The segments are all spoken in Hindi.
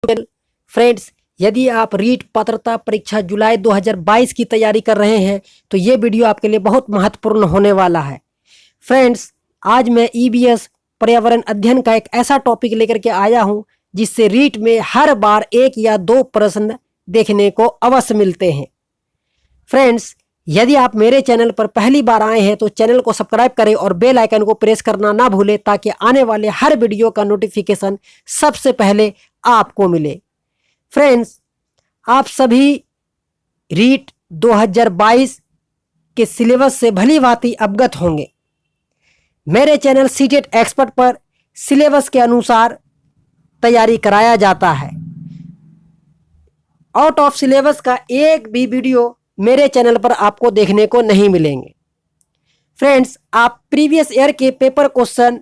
फ्रेंड्स, यदि आप रीट पात्रता परीक्षा जुलाई 2022 की तैयारी कर रहे हैं तो ये वीडियो आपके लिए बहुत महत्वपूर्ण होने वाला है। फ्रेंड्स, आज मैं ईबीएस पर्यावरण अध्ययन का एक ऐसा टॉपिक लेकर के आया हूं जिससे रीट में हर बार एक या दो प्रश्न देखने को अवश्य मिलते हैं। फ्रेंड्स, यदि आप मेरे चैनल पर पहली बार आए हैं तो चैनल को सब्सक्राइब करें और बेल आइकन को प्रेस करना ना भूलें ताकि आने वाले हर वीडियो का नोटिफिकेशन सबसे पहले आपको मिले। फ्रेंड्स, आप सभी रीट 2022 के सिलेबस से भली भांति अवगत होंगे। मेरे चैनल सीटेट एक्सपर्ट पर सिलेबस के अनुसार तैयारी कराया जाता है। आउट ऑफ सिलेबस का एक भी वीडियो मेरे चैनल पर आपको देखने को नहीं मिलेंगे। फ्रेंड्स, आप प्रीवियस ईयर के पेपर क्वेश्चन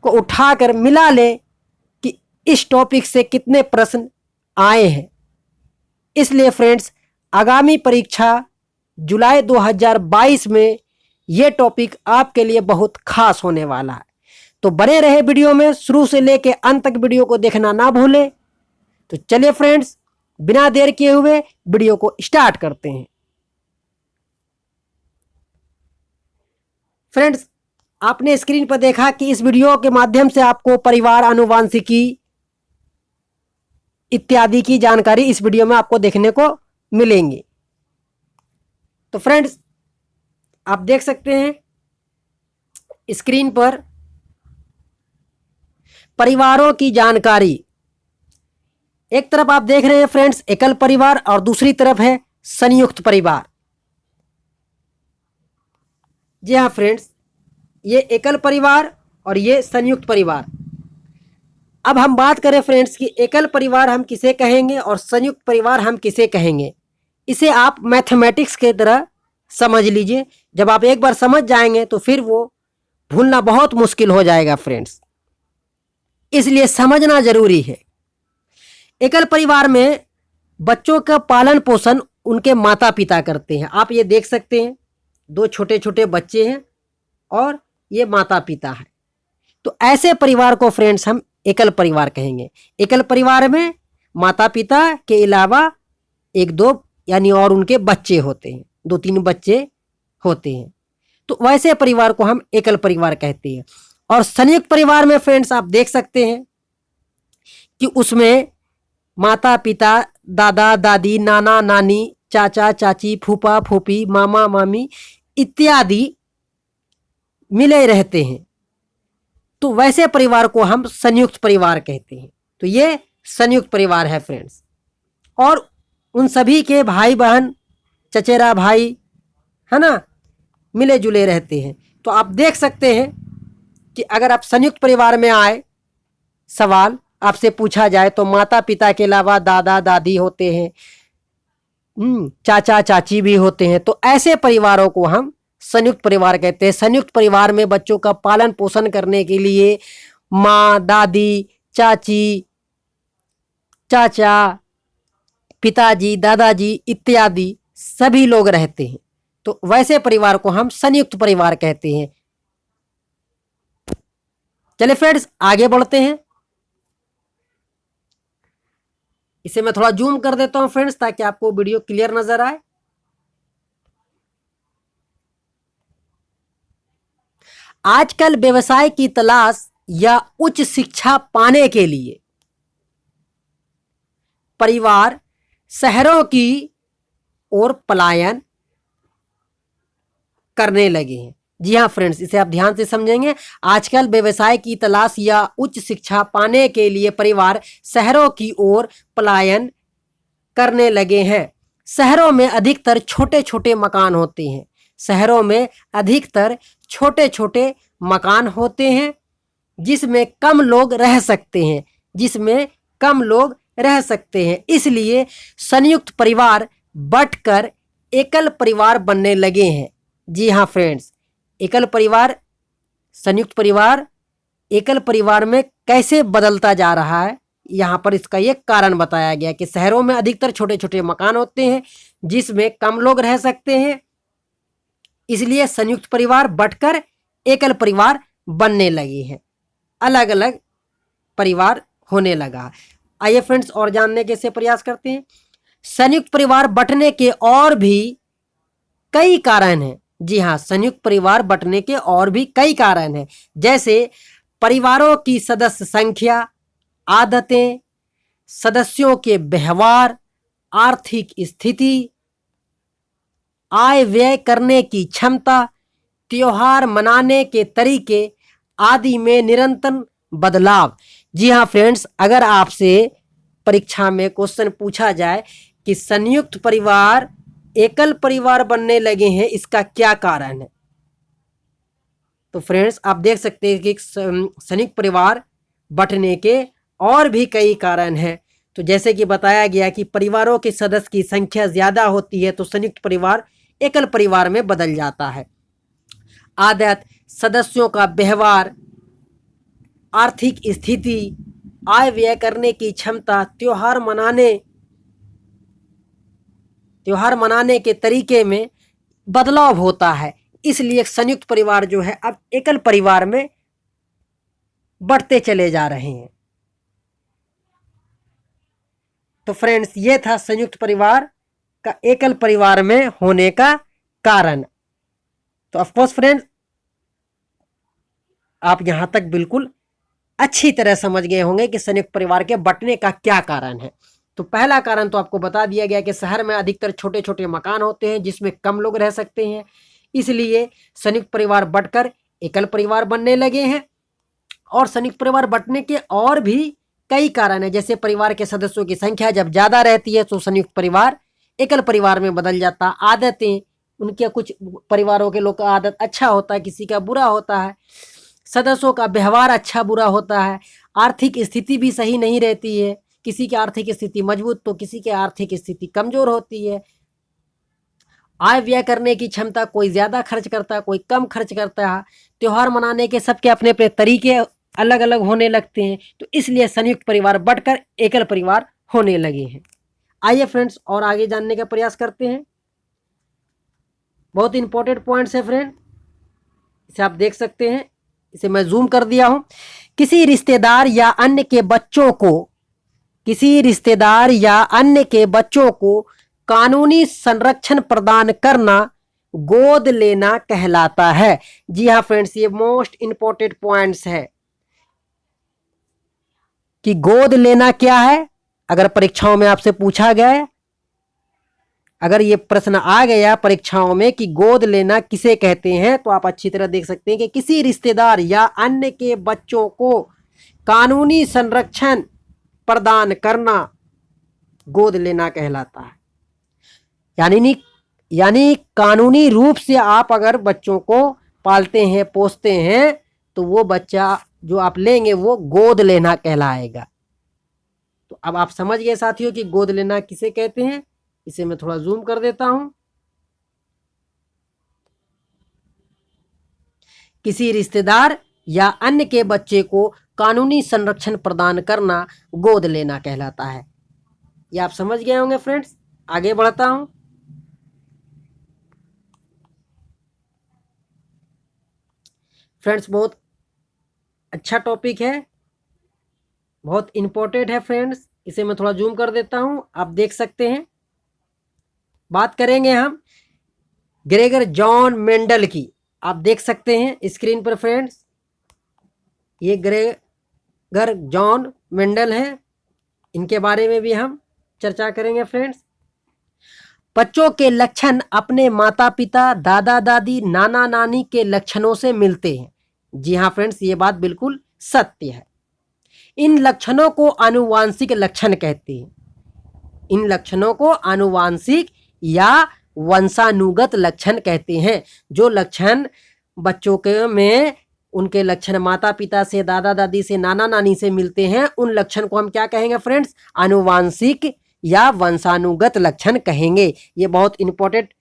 को उठाकर मिला लें कि इस टॉपिक से कितने प्रश्न आए हैं। इसलिए फ्रेंड्स, आगामी परीक्षा जुलाई 2022 में ये टॉपिक आपके लिए बहुत खास होने वाला है। तो बने रहे वीडियो में, शुरू से लेकर अंत तक वीडियो को देखना ना भूलें। तो चलिए फ्रेंड्स, बिना देर किए हुए वीडियो को स्टार्ट करते हैं। फ्रेंड्स, आपने स्क्रीन पर देखा कि इस वीडियो के माध्यम से आपको परिवार, आनुवांशिकी इत्यादि की जानकारी इस वीडियो में आपको देखने को मिलेंगी। तो फ्रेंड्स, आप देख सकते हैं स्क्रीन पर परिवारों की जानकारी। एक तरफ आप देख रहे हैं फ्रेंड्स एकल परिवार और दूसरी तरफ है संयुक्त परिवार। जी हाँ फ्रेंड्स, ये एकल परिवार और ये संयुक्त परिवार। अब हम बात करें फ्रेंड्स कि एकल परिवार हम किसे कहेंगे और संयुक्त परिवार हम किसे कहेंगे। इसे आप मैथमेटिक्स के तरह समझ लीजिए। जब आप एक बार समझ जाएंगे तो फिर वो भूलना बहुत मुश्किल हो जाएगा फ्रेंड्स, इसलिए समझना जरूरी है। एकल परिवार में बच्चों का पालन पोषण उनके माता पिता करते हैं। आप ये देख सकते हैं, दो छोटे छोटे बच्चे हैं और ये माता पिता है। तो ऐसे परिवार को फ्रेंड्स हम एकल परिवार कहेंगे। एकल परिवार में माता पिता के अलावा एक दो यानी और उनके बच्चे होते हैं, दो तीन बच्चे होते हैं। तो वैसे परिवार को हम एकल परिवार कहते हैं। और संयुक्त परिवार में फ्रेंड्स आप देख सकते हैं कि उसमें माता पिता, दादा दादी, नाना नानी, चाचा चाची, फूफा फूफी, मामा मामी इत्यादि मिले रहते हैं। तो वैसे परिवार को हम संयुक्त परिवार कहते हैं। तो ये संयुक्त परिवार है फ्रेंड्स। और उन सभी के भाई बहन, चचेरा भाई है ना, मिले जुले रहते हैं। तो आप देख सकते हैं कि अगर आप संयुक्त परिवार में आए, सवाल आपसे पूछा जाए तो माता पिता के अलावा दादा दादी होते हैं, चाचा चाची भी होते हैं। तो ऐसे परिवारों को हम संयुक्त परिवार कहते हैं। संयुक्त परिवार में बच्चों का पालन पोषण करने के लिए माँ, दादी, चाची, चाचा, पिताजी, दादाजी इत्यादि सभी लोग रहते हैं। तो वैसे परिवार को हम संयुक्त परिवार कहते हैं। चलिए फ्रेंड्स, आगे बढ़ते हैं। इसे मैं थोड़ा जूम कर देता हूं फ्रेंड्स ताकि आपको वीडियो क्लियर नजर आए। आजकल व्यवसाय की तलाश या उच्च शिक्षा पाने के लिए परिवार शहरों की ओर पलायन करने लगे हैं। जी हाँ फ्रेंड्स, इसे आप ध्यान से समझेंगे। आजकल व्यवसाय की तलाश या उच्च शिक्षा पाने के लिए परिवार शहरों की ओर पलायन करने लगे हैं। शहरों में अधिकतर छोटे छोटे मकान होते हैं। शहरों में अधिकतर छोटे छोटे मकान होते हैं जिसमें कम लोग रह सकते हैं, जिसमें कम लोग रह सकते हैं। इसलिए संयुक्त परिवार बंटकर एकल परिवार बनने लगे हैं। जी हाँ फ्रेंड्स, एकल परिवार संयुक्त परिवार एकल परिवार में कैसे बदलता जा रहा है, यहाँ पर इसका ये कारण बताया गया कि शहरों में अधिकतर छोटे छोटे मकान होते हैं जिसमें कम लोग रह सकते हैं, इसलिए संयुक्त परिवार बंटकर एकल परिवार बनने लगे हैं। अलग अलग परिवार होने लगा। आइए फ्रेंड्स और जानने के से प्रयास करते हैं। संयुक्त परिवार बंटने के और भी कई कारण हैं। जी हाँ, संयुक्त परिवार बंटने के और भी कई कारण हैं, जैसे परिवारों की सदस्य संख्या, आदतें, सदस्यों के व्यवहार, आर्थिक स्थिति, आय व्यय करने की क्षमता, त्योहार मनाने के तरीके आदि में निरंतर बदलाव। जी हाँ फ्रेंड्स, अगर आपसे परीक्षा में क्वेश्चन पूछा जाए कि संयुक्त परिवार एकल परिवार बनने लगे हैं, इसका क्या कारण है, तो फ्रेंड्स आप देख सकते हैं कि संयुक्त परिवार बंटने के और भी कई कारण हैं। तो जैसे कि बताया गया कि परिवारों के सदस्य की संख्या ज्यादा होती है तो संयुक्त परिवार एकल परिवार में बदल जाता है। आदत, सदस्यों का व्यवहार, आर्थिक स्थिति, आय व्यय करने की क्षमता, त्योहार मनाने के तरीके में बदलाव होता है, इसलिए संयुक्त परिवार जो है अब एकल परिवार में बढ़ते चले जा रहे हैं। तो फ्रेंड्स ये था संयुक्त परिवार का एकल परिवार में होने का कारण। तो ऑफकोर्स फ्रेंड्स आप यहां तक बिल्कुल अच्छी तरह समझ गए होंगे कि संयुक्त परिवार के बंटने का क्या कारण है। तो पहला कारण तो आपको बता दिया गया कि शहर में अधिकतर छोटे छोटे मकान होते हैं जिसमें कम लोग रह सकते हैं, इसलिए संयुक्त परिवार बंटकर एकल परिवार बनने लगे हैं। और संयुक्त परिवार बंटने के और भी कई कारण है, जैसे परिवार के सदस्यों की संख्या जब ज्यादा रहती है तो संयुक्त परिवार एकल परिवार में बदल जाता। आदतें, उनके कुछ परिवारों के लोग का आदत अच्छा होता है, किसी का बुरा होता है। सदस्यों का व्यवहार अच्छा बुरा होता है। आर्थिक स्थिति भी सही नहीं रहती है, किसी की आर्थिक स्थिति मजबूत तो किसी की आर्थिक स्थिति कमजोर होती है। आय व्यय करने की क्षमता, कोई ज्यादा खर्च करता है, कोई कम खर्च करता है। त्योहार मनाने के सबके अपने अपने तरीके अलग अलग होने लगते हैं, तो इसलिए संयुक्त परिवार बढ़कर एकल परिवार होने लगे हैं। आइए फ्रेंड्स और आगे जानने का प्रयास करते हैं। बहुत इंपॉर्टेंट पॉइंट्स है फ्रेंड, इसे आप देख सकते हैं, इसे मैं जूम कर दिया हूं। किसी रिश्तेदार या अन्य के बच्चों को कानूनी संरक्षण प्रदान करना गोद लेना कहलाता है। जी हाँ फ्रेंड्स, ये मोस्ट इंपॉर्टेंट पॉइंट्स है कि गोद लेना क्या है। अगर परीक्षाओं में आपसे पूछा गया, अगर ये प्रश्न आ गया परीक्षाओं में कि गोद लेना किसे कहते हैं, तो आप अच्छी तरह देख सकते हैं कि किसी रिश्तेदार या अन्य के बच्चों को कानूनी संरक्षण प्रदान करना गोद लेना कहलाता है। यानी कानूनी रूप से आप अगर बच्चों को पालते हैं, पोसते हैं, तो वो बच्चा जो आप लेंगे वो गोद लेना कहलाएगा। तो अब आप समझ गए साथियों कि गोद लेना किसे कहते हैं। इसे मैं थोड़ा जूम कर देता हूं। किसी रिश्तेदार या अन्य के बच्चे को कानूनी संरक्षण प्रदान करना गोद लेना कहलाता है। ये आप समझ गए होंगे फ्रेंड्स। आगे बढ़ता हूं। फ्रेंड्स बहुत अच्छा टॉपिक है, बहुत इंपॉर्टेंट है फ्रेंड्स। इसे मैं थोड़ा जूम कर देता हूं, आप देख सकते हैं। बात करेंगे हम ग्रेगर जॉन मेंडल की। आप देख सकते हैं स्क्रीन पर फ्रेंड्स, ये ग्रेगर जॉन मेंडल है, इनके बारे में भी हम चर्चा करेंगे फ्रेंड्स। बच्चों के लक्षण अपने माता पिता, दादा दादी, नाना नानी के लक्षणों से मिलते हैं। जी हाँ फ्रेंड्स, ये बात बिल्कुल सत्य है। इन लक्षणों को आनुवांशिक लक्षण कहते हैं। इन लक्षणों को आनुवांशिक या वंशानुगत लक्षण कहते हैं। जो लक्षण बच्चों के में उनके लक्षण माता पिता से, दादा दादी से, नाना नानी से मिलते हैं, उन लक्षण को हम क्या कहेंगे फ्रेंड्स, आनुवांशिक या वंशानुगत लक्षण कहेंगे। ये बहुत इंपॉर्टेंट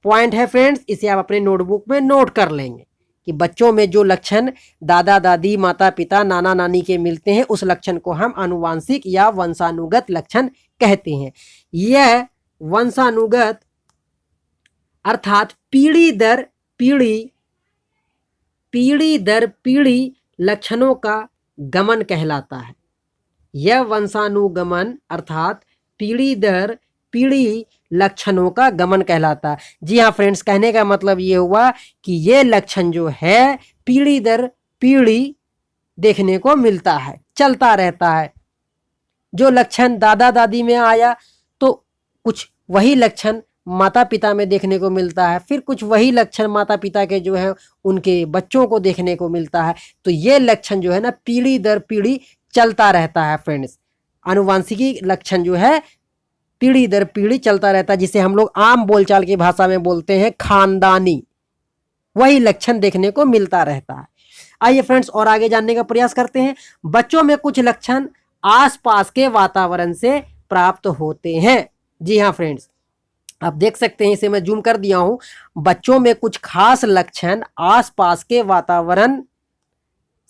पॉइंट है फ्रेंड्स, इसे आप अपने नोटबुक में नोट कर लेंगे कि बच्चों में जो लक्षण दादा दादी, माता पिता, नाना नानी के मिलते हैं, उस लक्षण को हम आनुवांशिक या वंशानुगत लक्षण कहते हैं। यह वंशानुगत अर्थात पीढ़ी दर पीढ़ी लक्षणों का गमन कहलाता है। यह वंशानुगमन अर्थात पीढ़ी दर पीढ़ी लक्षणों का गमन कहलाता है। जी हाँ फ्रेंड्स, कहने का मतलब ये हुआ कि ये लक्षण जो है पीढ़ी दर पीढ़ी देखने को मिलता है, चलता रहता है। जो लक्षण दादा दादी में आया तो कुछ वही लक्षण माता पिता में देखने को मिलता है, फिर कुछ वही लक्षण माता पिता के जो है उनके बच्चों को देखने को मिलता है। तो ये लक्षण जो है ना पीढ़ी दर पीढ़ी चलता रहता है फ्रेंड्स। आनुवंशिकी लक्षण जो है पीढ़ी दर पीढ़ी चलता रहता है, जिसे हम लोग आम बोलचाल की भाषा में बोलते हैं खानदानी, वही लक्षण देखने को मिलता रहता है। आइए फ्रेंड्स और आगे जानने का प्रयास करते हैं। बच्चों में कुछ लक्षण आसपास के वातावरण से प्राप्त होते हैं। जी हाँ फ्रेंड्स, आप देख सकते हैं, इसे मैं जूम कर दिया हूं। बच्चों में कुछ खास लक्षण आसपास के वातावरण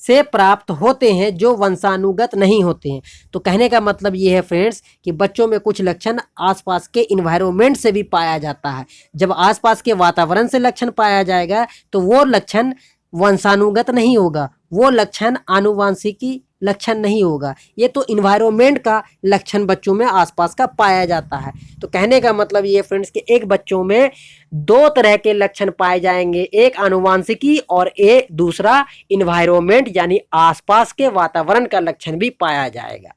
से प्राप्त होते हैं जो वंशानुगत नहीं होते हैं। तो कहने का मतलब ये है फ्रेंड्स कि बच्चों में कुछ लक्षण आसपास के इन्वायरमेंट से भी पाया जाता है। जब आसपास के वातावरण से लक्षण पाया जाएगा तो वो लक्षण वंशानुगत नहीं होगा, वो लक्षण आनुवंशिकी लक्षण नहीं होगा। ये तो इन्वायरमेंट का लक्षण बच्चों में आसपास का पाया जाता है। तो कहने का मतलब ये फ्रेंड्स कि एक बच्चों में दो तरह के लक्षण पाए जाएंगे, एक आनुवंशिकी और एक दूसरा इन्वायरमेंट यानी आसपास के वातावरण का लक्षण भी पाया जाएगा।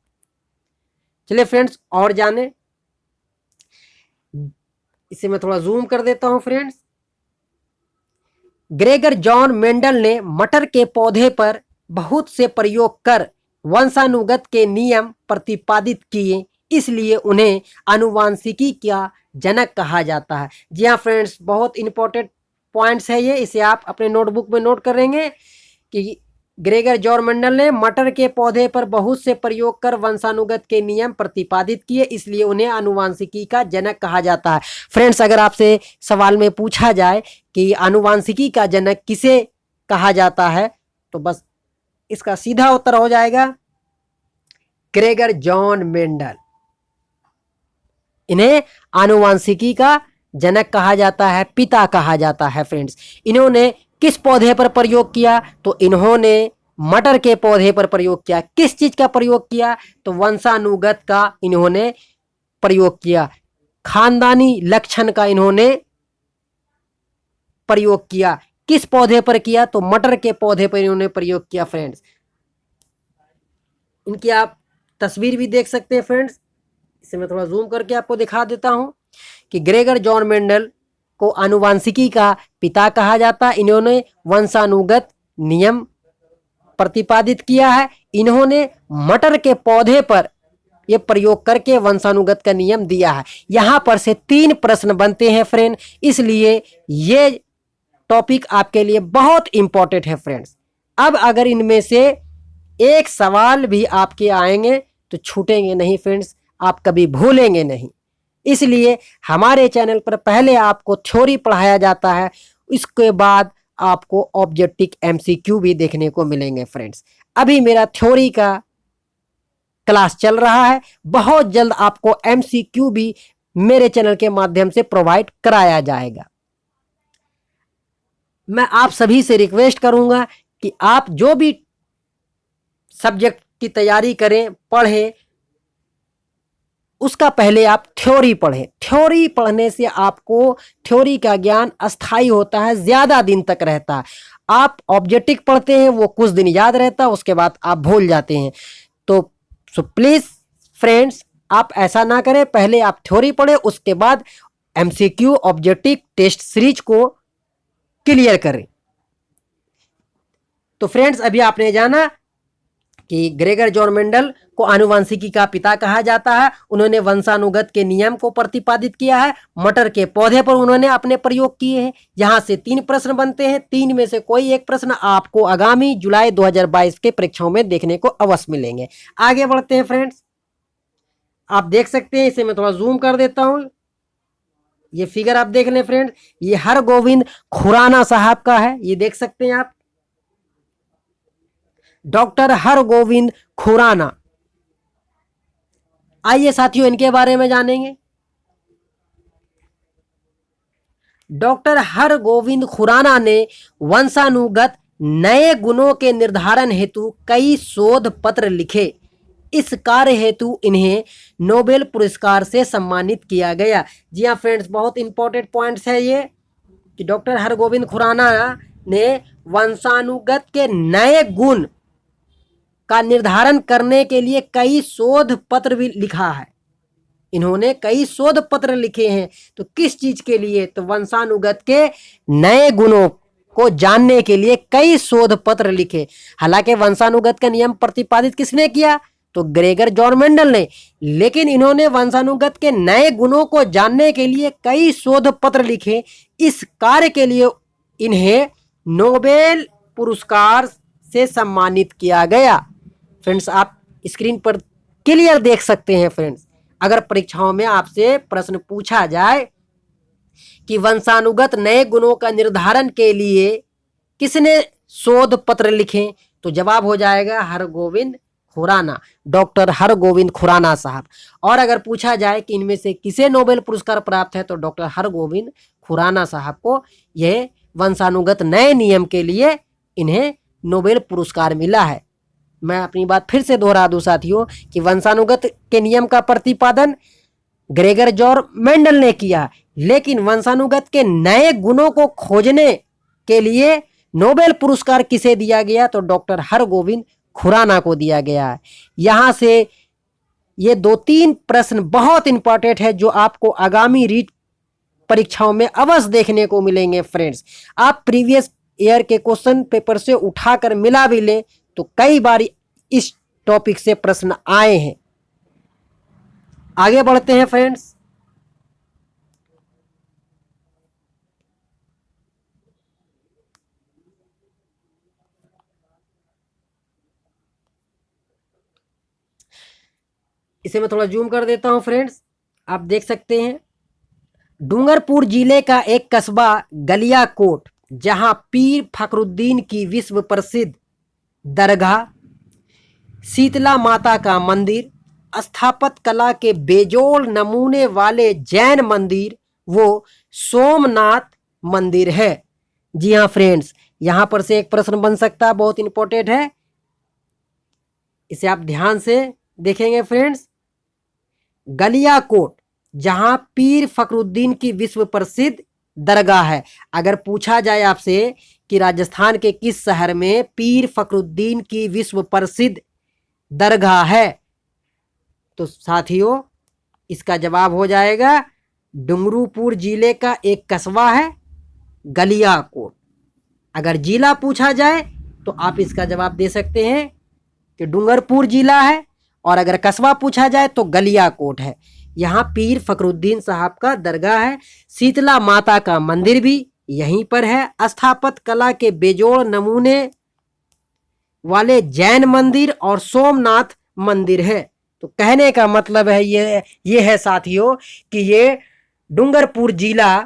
चलिए फ्रेंड्स और जाने, इसे मैं थोड़ा जूम कर देता हूं फ्रेंड्स। ग्रेगर जॉन मेंडल ने मटर के पौधे पर बहुत से प्रयोग कर वंशानुगत के नियम प्रतिपादित किए, इसलिए उन्हें आनुवंशिकी का जनक कहा जाता है। जी हाँ फ्रेंड्स, बहुत इंपॉर्टेंट पॉइंट्स है ये, इसे आप अपने नोटबुक में नोट करेंगे कि ग्रेगर जॉन मेंडल ने मटर के पौधे पर बहुत से प्रयोग कर वंशानुगत के नियम प्रतिपादित किए, इसलिए उन्हें आनुवंशिकी का जनक कहा जाता है। फ्रेंड्स, अगर आपसे सवाल में पूछा जाए कि आनुवंशिकी का जनक किसे कहा जाता है तो बस इसका सीधा उत्तर हो जाएगा ग्रेगर जॉन मेंडल। इन्हें आनुवंशिकी का जनक कहा जाता है, पिता कहा जाता है। फ्रेंड्स, इन्होंने किस पौधे पर प्रयोग किया तो इन्होंने मटर के पौधे पर प्रयोग किया। किस चीज का प्रयोग किया तो वंशानुगत का इन्होंने प्रयोग किया, खानदानी लक्षण का इन्होंने प्रयोग किया। किस पौधे पर किया तो मटर के पौधे पर इन्होंने प्रयोग किया। फ्रेंड्स, इनकी आप तस्वीर भी देख सकते हैं फ्रेंड्स, इसे मैं थोड़ा जूम करके आपको दिखा देता हूं कि ग्रेगर जॉन मेंडल को आनुवंशिकी का पिता कहा जाता है। इन्होंने वंशानुगत नियम प्रतिपादित किया है, इन्होंने मटर के पौधे पर यह प्रयोग करके वंशानुगत का नियम दिया है। यहां पर से 3 प्रश्न बनते हैं फ्रेंड, इसलिए ये टॉपिक आपके लिए बहुत इंपॉर्टेंट है फ्रेंड्स। अब अगर इनमें से एक सवाल भी आपके आएंगे तो छूटेंगे नहीं फ्रेंड्स, आप कभी भूलेंगे नहीं। इसलिए हमारे चैनल पर पहले आपको थ्योरी पढ़ाया जाता है, इसके बाद आपको ऑब्जेक्टिव एमसीक्यू भी देखने को मिलेंगे फ्रेंड्स। अभी मेरा थ्योरी का क्लास चल रहा है, बहुत जल्द आपको एमसीक्यू भी मेरे चैनल के माध्यम से प्रोवाइड कराया जाएगा। मैं आप सभी से रिक्वेस्ट करूंगा कि आप जो भी सब्जेक्ट की तैयारी करें, पढ़ें, उसका पहले आप थ्योरी पढ़ें। थ्योरी पढ़ने से आपको थ्योरी का ज्ञान अस्थाई होता है, ज़्यादा दिन तक रहता है। आप ऑब्जेक्टिव पढ़ते हैं, वो कुछ दिन याद रहता है, उसके बाद आप भूल जाते हैं। तो प्लीज़ फ्रेंड्स, आप ऐसा ना करें, पहले आप थ्योरी पढ़ें, उसके बाद एमसीक्यू ऑब्जेक्टिव टेस्ट सीरीज को क्लियर करें। तो फ्रेंड्स, अभी आपने जाना कि ग्रेगर जॉन मेंडल को आनुवंशिकी का पिता कहा जाता है। उन्होंने वंशानुगत के नियम को प्रतिपादित किया है, मटर के पौधे पर उन्होंने अपने प्रयोग किए हैं। यहाँ से 3 प्रश्न बनते हैं, 3 में से कोई एक प्रश्न आपको आगामी जुलाई 2022 के परीक्षाओं में देखने को अवश्य मिलेंगे। आगे बढ़ते हैं फ्रेंड्स, आप देख सकते हैं, इसे मैं थोड़ा जूम कर देता हूं। ये फिगर आप देख लें फ्रेंड, ये हरगोविंद खुराना साहब का है, ये देख सकते हैं आप, डॉक्टर हरगोविंद खुराना। आइए साथियों, इनके बारे में जानेंगे। डॉक्टर हरगोविंद खुराना ने वंशानुगत नए गुणों के निर्धारण हेतु कई शोध पत्र लिखे। इस कार्य हेतु इन्हें नोबेल पुरस्कार से सम्मानित किया गया। जी हाँ फ्रेंड्स, बहुत इंपॉर्टेंट पॉइंट्स है ये कि डॉक्टर हरगोविंद खुराना ने वंशानुगत के नए गुण का निर्धारण करने के लिए कई शोध पत्र भी लिखा है। इन्होंने कई शोध पत्र लिखे हैं, तो किस चीज के लिए? तो वंशानुगत के नए गुणों को जानने के लिए कई शोध पत्र लिखे। हालांकि वंशानुगत का नियम प्रतिपादित किसने किया? तो ग्रेगर जॉन मेंडल ने। लेकिन इन्होंने वंशानुगत के नए गुणों को जानने के लिए कई शोध पत्र लिखे। इस कार्य के लिए इन्हें नोबेल पुरस्कार से सम्मानित किया गया। फ्रेंड्स, आप स्क्रीन पर क्लियर देख सकते हैं। फ्रेंड्स, अगर परीक्षाओं में आपसे प्रश्न पूछा जाए कि वंशानुगत नए गुणों का निर्धारण के लिए किसने शोध पत्र लिखे, तो जवाब हो जाएगा हरगोविंद खुराना, डॉक्टर हरगोविंद खुराना साहब। और अगर पूछा जाए कि इनमें से किसे नोबेल पुरस्कार प्राप्त है, तो डॉक्टर हरगोविंद खुराना साहब को यह वंशानुगत नए नियम के लिए इन्हें नोबेल पुरस्कार मिला है। मैं अपनी बात फिर से दोहरा दूं साथियों कि वंशानुगत के नियम का प्रतिपादन ग्रेगर जॉन मेंडल ने किया, लेकिन वंशानुगत के नए गुणों को खोजने के लिए नोबेल पुरस्कार किसे दिया गया? तो डॉक्टर हरगोविंद खुराना को दिया गया है। यहां से ये 2-3 प्रश्न बहुत इंपॉर्टेंट है जो आपको आगामी रीट परीक्षाओं में अवश्य देखने को मिलेंगे। फ्रेंड्स, आप प्रीवियस ईयर के क्वेश्चन पेपर से उठाकर मिला भी लें तो कई बार इस टॉपिक से प्रश्न आए हैं। आगे बढ़ते हैं फ्रेंड्स। इसे मैं थोड़ा जूम कर देता हूं। फ्रेंड्स, आप देख सकते हैं डूंगरपुर जिले का एक कस्बा गलियाकोट, जहां पीर फखरुद्दीन की विश्व प्रसिद्ध दरगाह, शीतला माता का मंदिर, स्थापत्य कला के बेजोड़ नमूने वाले जैन मंदिर वो सोमनाथ मंदिर है। जी हाँ फ्रेंड्स, यहां पर से एक प्रश्न बन सकता है, बहुत इंपॉर्टेंट है, इसे आप ध्यान से देखेंगे। फ्रेंड्स, गलियाकोट जहां पीर फखरुद्दीन की विश्व प्रसिद्ध दरगाह है। अगर पूछा जाए आपसे कि राजस्थान के किस शहर में पीर फखरुद्दीन की विश्व प्रसिद्ध दरगाह है, तो साथियों इसका जवाब हो जाएगा डूंगरपुर जिले का एक कस्बा है गलियाकोट। अगर जिला पूछा जाए तो आप इसका जवाब दे सकते हैं कि डूंगरपुर जिला है, और अगर कस्बा पूछा जाए तो गलियाकोट है। यहाँ पीर फखरुद्दीन साहब का दरगाह है, शीतला माता का मंदिर भी यहीं पर है, स्थापत्य कला के बेजोड़ नमूने वाले जैन मंदिर और सोमनाथ मंदिर है। तो कहने का मतलब है ये है साथियों कि ये डूंगरपुर जिला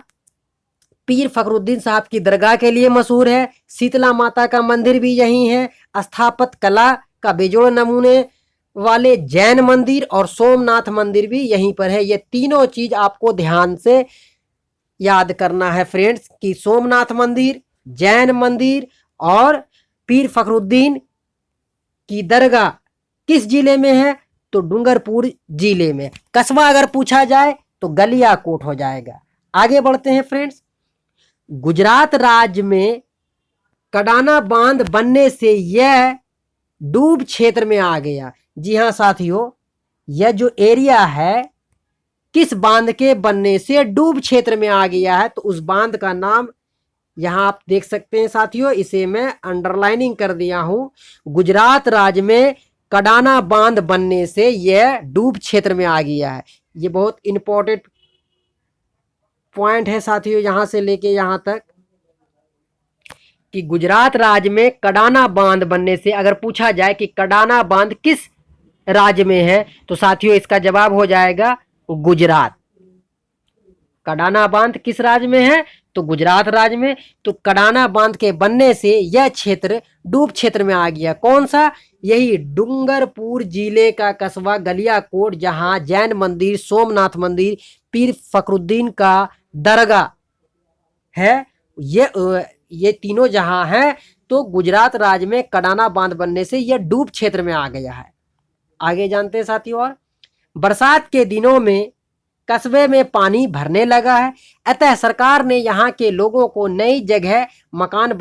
पीर फखरुद्दीन साहब की दरगाह के लिए मशहूर है, शीतला माता का मंदिर भी यहीं है, स्थापत्य कला का बेजोड़ नमूने वाले जैन मंदिर और सोमनाथ मंदिर भी यहीं पर है। ये तीनों चीज आपको ध्यान से याद करना है फ्रेंड्स कि सोमनाथ मंदिर, जैन मंदिर और पीर फखरुद्दीन की दरगाह किस जिले में है? तो डूंगरपुर जिले में। कस्बा अगर पूछा जाए तो गलियाकोट हो जाएगा। आगे बढ़ते हैं फ्रेंड्स। गुजरात राज्य में कडाना बांध बनने से यह डूब क्षेत्र में आ गया। जी हाँ साथियों, यह जो एरिया है किस बांध के बनने से डूब क्षेत्र में आ गया है, तो उस बांध का नाम यहां आप देख सकते हैं साथियों, इसे मैं अंडरलाइनिंग कर दिया हूं। गुजरात राज्य में कडाना बांध बनने से यह डूब क्षेत्र में आ गया है। ये बहुत इंपॉर्टेंट पॉइंट है साथियों, यहां से लेके यहां तक कि गुजरात राज्य में कडाना बांध बनने से अगर पूछा जाए कि कडाना बांध किस राज्य में है, तो साथियों इसका जवाब हो जाएगा गुजरात। कडाना बांध किस राज्य में है? तो गुजरात राज्य में। तो कडाना बांध के बनने से यह क्षेत्र डूब क्षेत्र में आ गया। कौन सा? यही डूंगरपुर जिले का कस्बा गलियाकोट, जहां जैन मंदिर, सोमनाथ मंदिर, पीर फखरुद्दीन का दरगाह है, ये तीनों जहां है, तो गुजरात राज्य में कडाना बांध बनने से यह डूब क्षेत्र में आ गया है। आगे जानते हैं साथियों। और बरसात के दिनों में कस्बे में पानी भरने लगा है, अतः सरकार ने यहाँ के लोगों को नई जगह मकान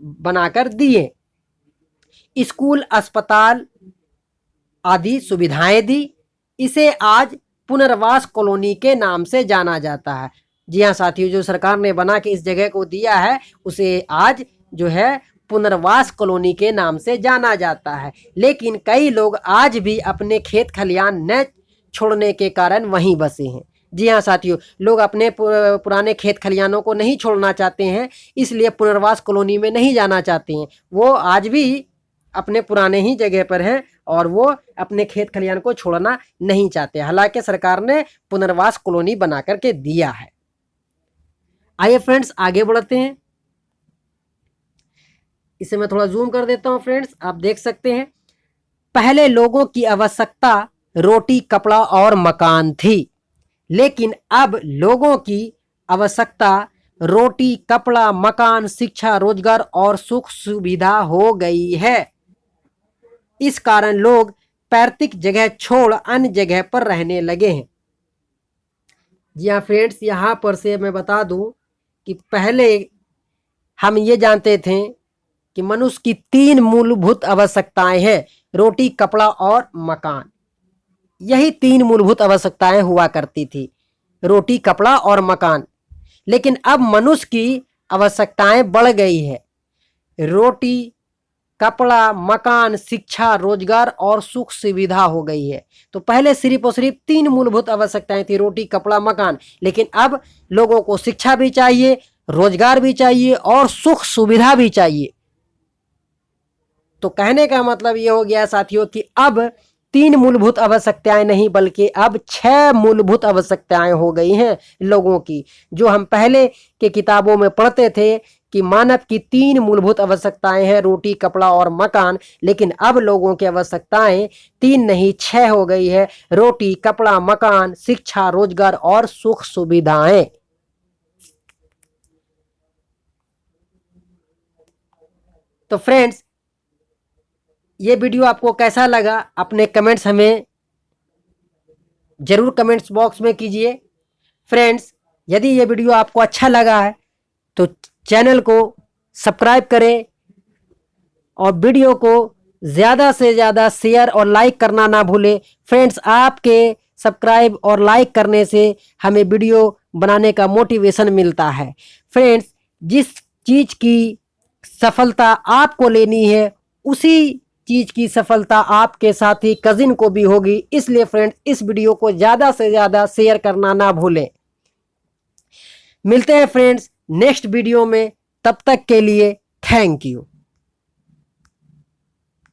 बनाकर दिए, स्कूल अस्पताल आदि सुविधाएं दी। इसे आज पुनर्वास कॉलोनी के नाम से जाना जाता है। जी हाँ साथियों, जो सरकार ने बना के इस जगह को दिया है उसे आज जो है पुनर्वास कॉलोनी के नाम से जाना जाता है। लेकिन कई लोग आज भी अपने खेत खलियान न छोड़ने के कारण वहीं बसे हैं। जी हाँ साथियों, लोग अपने पुराने खेत खलियानों को नहीं छोड़ना चाहते हैं, इसलिए पुनर्वास कॉलोनी में नहीं जाना चाहते हैं। वो आज भी अपने पुराने ही जगह पर हैं और वो अपने खेत खलियान को छोड़ना नहीं चाहते, हालांकि सरकार ने पुनर्वास कॉलोनी बना करके दिया है। आइए फ्रेंड्स आगे बढ़ते हैं। इसे मैं थोड़ा जूम कर देता हूं फ्रेंड्स, आप देख सकते हैं। पहले लोगों की आवश्यकता रोटी, कपड़ा और मकान थी, लेकिन अब लोगों की आवश्यकता रोटी, कपड़ा, मकान, शिक्षा, रोजगार और सुख सुविधा हो गई है। इस कारण लोग पैतृक जगह छोड़ अन्य जगह पर रहने लगे हैं। जी हाँ फ्रेंड्स, यहाँ पर से मैं बता दूं कि पहले हम ये जानते थे कि मनुष्य की 3 मूलभूत आवश्यकताएं हैं, रोटी, कपड़ा और मकान। यही 3 मूलभूत आवश्यकताएं हुआ करती थी, रोटी, कपड़ा और मकान। लेकिन अब मनुष्य की आवश्यकताएं बढ़ गई है। रोटी, कपड़ा, मकान, शिक्षा, रोजगार और सुख सुविधा हो गई है। तो पहले सिर्फ और सिर्फ 3 मूलभूत आवश्यकताएं थी, रोटी, कपड़ा, मकान। लेकिन अब लोगों को शिक्षा भी चाहिए, रोजगार भी चाहिए और सुख सुविधा भी चाहिए। तो कहने का मतलब ये हो गया साथियों कि अब 3 मूलभूत आवश्यकताएं नहीं बल्कि अब 6 मूलभूत आवश्यकताएं हो गई हैं लोगों की। जो हम पहले के किताबों में पढ़ते थे कि मानव की 3 मूलभूत आवश्यकताएं हैं, रोटी, कपड़ा और मकान, लेकिन अब लोगों की आवश्यकताएं 3 नहीं 6 हो गई है, रोटी, कपड़ा, मकान, शिक्षा, रोजगार और सुख सुविधाएं। तो फ्रेंड्स, ये वीडियो आपको कैसा लगा अपने कमेंट्स हमें जरूर कमेंट्स बॉक्स में कीजिए। फ्रेंड्स, यदि ये वीडियो आपको अच्छा लगा है तो चैनल को सब्सक्राइब करें और वीडियो को ज़्यादा से ज़्यादा शेयर और लाइक करना ना भूलें। फ्रेंड्स, आपके सब्सक्राइब और लाइक करने से हमें वीडियो बनाने का मोटिवेशन मिलता है। फ्रेंड्स, जिस चीज़ की सफलता आपको लेनी है उसी चीज़ की सफलता आपके साथी कजिन को भी होगी, इसलिए फ्रेंड्स इस वीडियो को ज़्यादा से ज़्यादा शेयर करना ना भूलें। मिलते हैं फ्रेंड्स नेक्स्ट वीडियो में, तब तक के लिए थैंक यू।